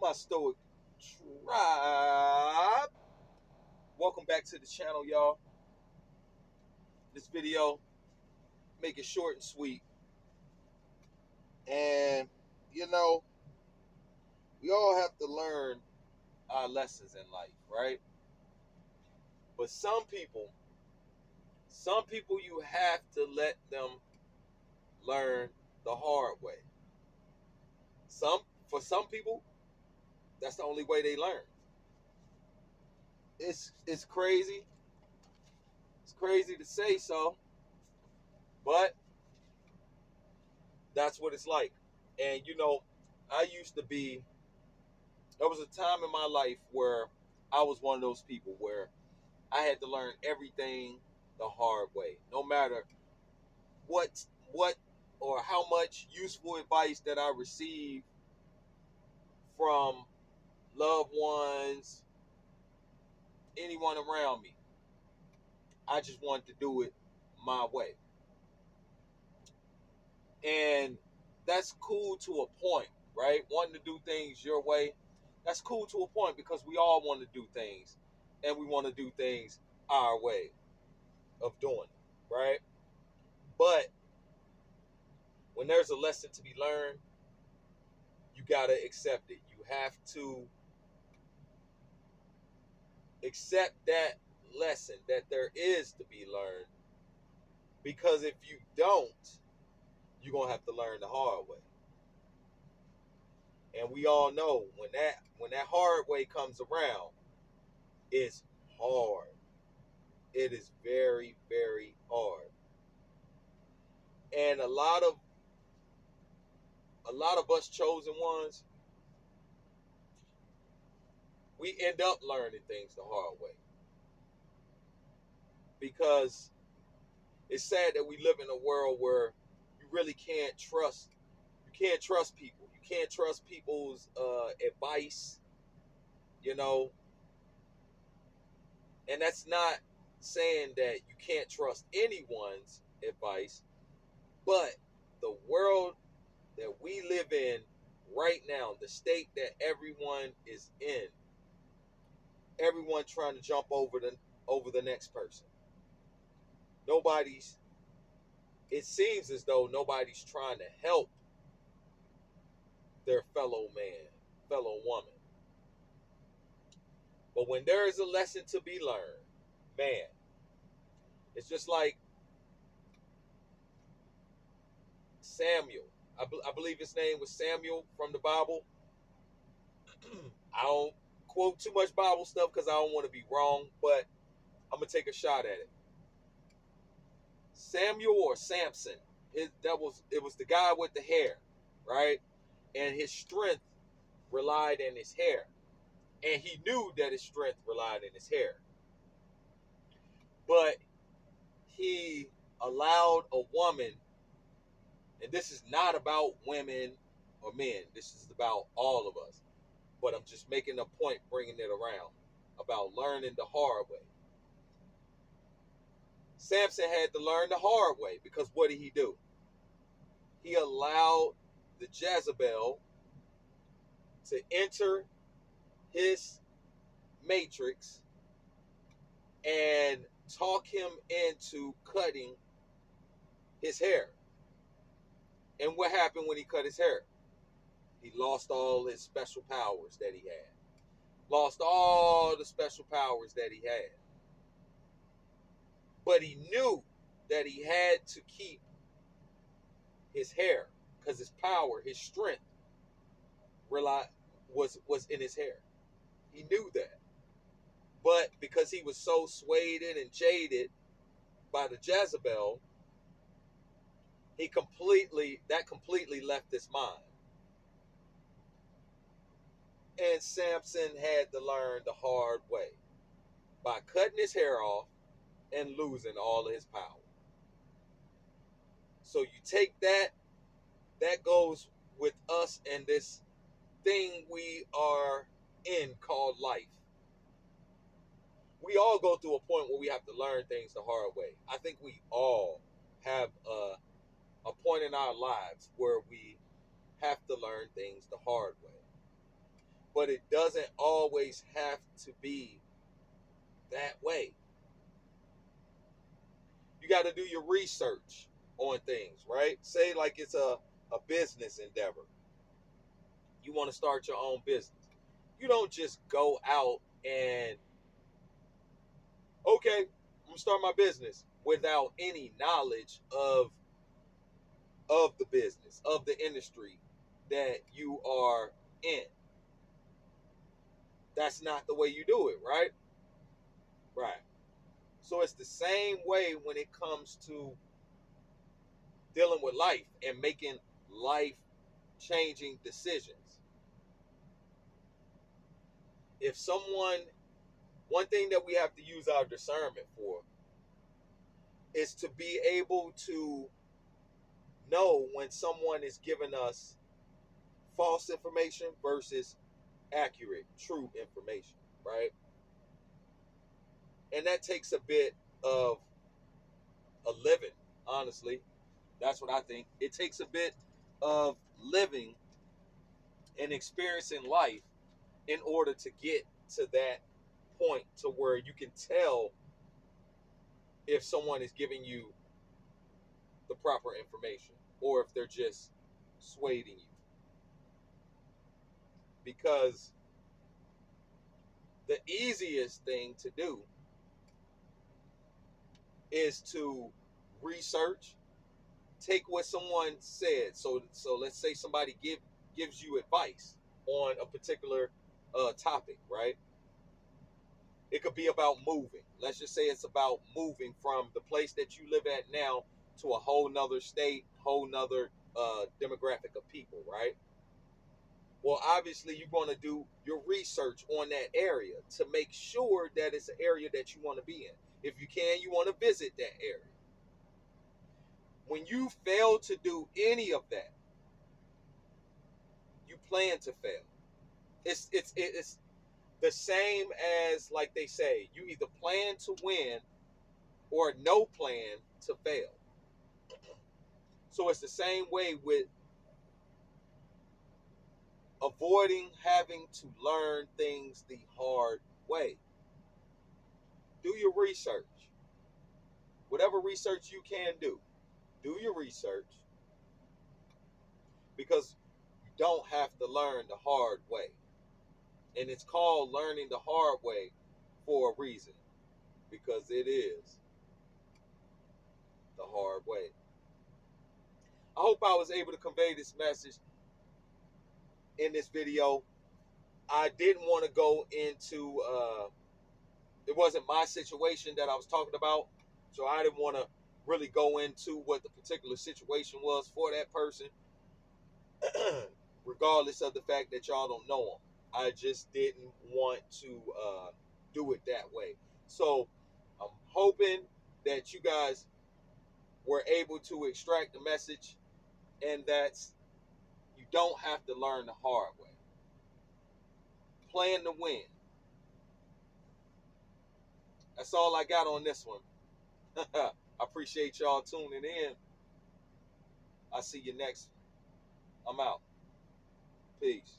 my Stoic tribe. Welcome back to the channel, y'all. This video, make it short and sweet. And, you know, we all have to learn our lessons in life, right? But some people you have to let them learn the hard way. For some people, that's the only way they learn. It's crazy. It's crazy to say so, but that's what it's like. And I used to be there was a time in my life where I was one of those people where I had to learn everything the hard way. No matter what or how much useful advice that I received from loved ones, anyone around me, I just wanted to do it my way. And that's cool to a point, right? Wanting to do things your way, that's cool to a point because we all want to do things and we want to do things our way of doing it, right? But when there's a lesson to be learned, you got to accept it. You have to accept that lesson that there is to be learned, because if you don't, you're going to have to learn the hard way. And we all know when that hard way comes around, it's hard. It is very, very hard. And a lot of us chosen ones, we end up learning things the hard way. Because it's sad that we live in a world where you really can't trust people. You can't trust people's advice, you know. And that's not saying that you can't trust anyone's advice, but the world that we live in right now, the state that everyone is in, everyone trying to jump over the next person. Nobody's It seems as though nobody's trying to help their fellow man, fellow woman. But when there is a lesson to be learned, man, it's just like Samuel. I believe his name was Samuel from the Bible. I don't quote too much Bible stuff because I don't want to be wrong, but I'm gonna take a shot at it. Samuel or Samson, it was the guy with the hair, right? And his strength relied in his hair, and he knew that his strength relied in his hair, but he allowed a woman, and this is not about women or men, this is about all of us, but I'm just making a point bringing it around about learning the hard way. Samson had to learn the hard way because what did he do? He allowed the Jezebel to enter his matrix and talk him into cutting his hair. And what happened when he cut his hair? He lost all his special powers that he had. Lost all the special powers that he had. But he knew that he had to keep his hair because his power, his strength, was in his hair. He knew that. But because he was so swayed and jaded by the Jezebel, that completely left his mind. And Samson had to learn the hard way by cutting his hair off and losing all of his power. So you take that goes with us and this thing we are in called life. We all go through a point where we have to learn things the hard way. I think we all have a point in our lives where we have to learn things the hard way. but it doesn't always have to be that way. You got to do your research on things, right? Say like it's a business endeavor. You want to start your own business. You don't just go out and, okay, I'm gonna start my business without any knowledge of the business, of the industry that you are in. That's not the way you do it, right? Right. So it's the same way when it comes to dealing with life and making life changing decisions. If someone, one thing that we have to use our discernment for is to be able to know when someone is giving us false information versus accurate, true information, right? And that takes a bit of a living, honestly. That's what I think. It takes a bit of living and experiencing life in order to get to that point to where you can tell if someone is giving you the proper information or if they're just swaying you. Because the easiest thing to do is to research, take what someone said. So let's say somebody gives you advice on a particular topic, right? It could be about moving. Let's just say it's about moving from the place that you live at now to a whole nother state, whole nother demographic of people, right? Well, obviously, you're going to do your research on that area to make sure that it's an area that you want to be in. If you can, you want to visit that area. When you fail to do any of that, you plan to fail. It's the same as, like they say, you either plan to win or no plan to fail. So it's the same way with avoiding having to learn things the hard way. Do your research. Whatever research you can do your research because you don't have to learn the hard way. And it's called learning the hard way for a reason because it is the hard way. I hope I was able to convey this message in this video. I didn't want to go into it wasn't my situation that I was talking about, so I didn't want to really go into what the particular situation was for that person, regardless of the fact that y'all don't know them. I just didn't want to do it that way. So I'm hoping that you guys were able to extract the message and that you don't have to learn the hard way. Plan to win. That's all I got on this one. I appreciate y'all tuning in. I'll see you next. I'm out. Peace.